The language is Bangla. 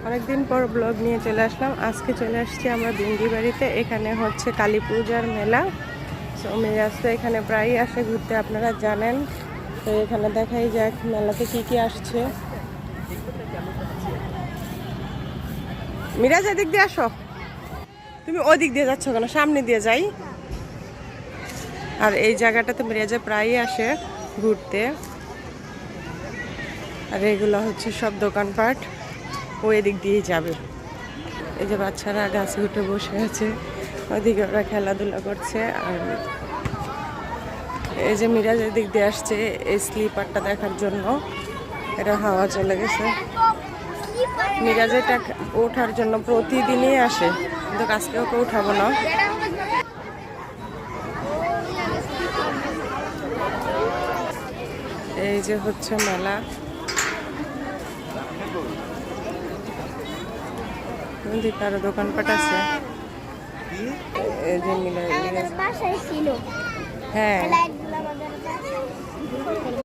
অনেকদিন পর ব্লগ নিয়ে চলে আসলাম। আজকে চলে আসছি আমরা বিন্দি বাড়িতে। এখানে হচ্ছে কালী পূজার মেলা। তো মিরাজ তো এখানে প্রায়ই আসে ঘুরতে, আপনারা জানেন। তো এখানে দেখাই যাক মেলাতে কি কি আসছে। মিরাজ এদিক দিয়ে আসো, তুমি ওদিক দিয়ে যাচ্ছ কেন? সামনে দিয়ে যাই। আর এই জায়গাটাতে মিরাজে প্রায়ই আসে ঘুরতে। আর এগুলো হচ্ছে সব দোকানপাট, ও এদিক দিয়েই যাবে। এই যে বাচ্চারা গাছে উঠে বসে আছে, ওদিকে ওরা খেলাধুলা করছে। আর এই যে মিরাজ এদিক দিয়ে আসছে এই স্লিপারটা দেখার জন্য। এটা হাওয়া চলে গেছে। মিরাজ এটা ওঠার জন্য প্রতিদিনই আসে, কিন্তু আজকে ওকে উঠাবো না। এই যে হচ্ছে মেলা। ওদিকে আরো দোকানপাট আছে। এই যে মিরাজ, হ্যাঁ।